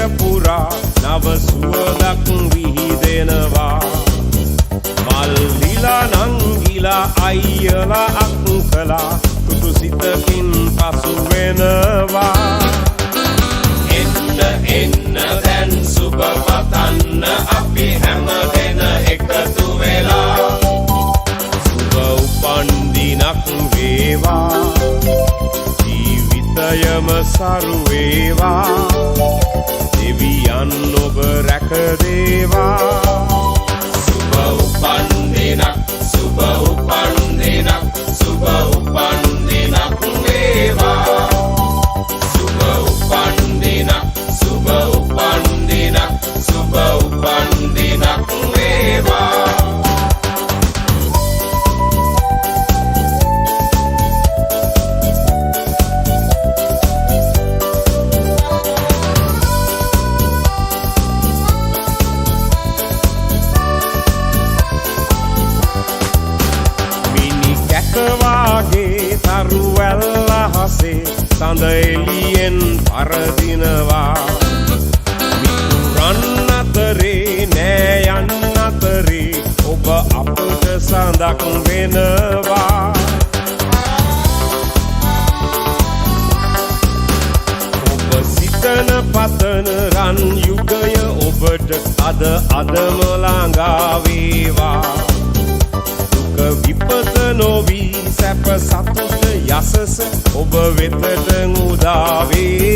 පුරා නව සුවඳක් විහිදෙනවා මල්ලිලා නංගිලා අයියලා අක්කලා කුතු සිතකින් පසු වෙනවා එන්න එන්න දැන් සුබ පතන්න අපි හැමදෙන එකතු වෙලා සුබ උපන්දිනක් වේවා ජීවිතයම සරු වේවා දෙවියන් ඔබ රැක දේවා සුබ උපන්දිනක් සුබ උපන්දිනක් සුබ උපන්දිනක් වේවා සුබ උපන්දිනක් සුබ උපන්දිනක් සුබ උපන්දිනක් වේවා වාගේ තරුවැල්ල හසේ සඳ එළියෙන් පරදිනවා මිතුරන් අතරේ නෑයන් අතරේ ඔබ අපට සඳක් වෙනවා ඔබ සිතන පතන රන් යුගය ඔබට අදම ළඟා වේවා විපත නොවී සැප සතුට යසස ඔබ වෙතට උදා වේ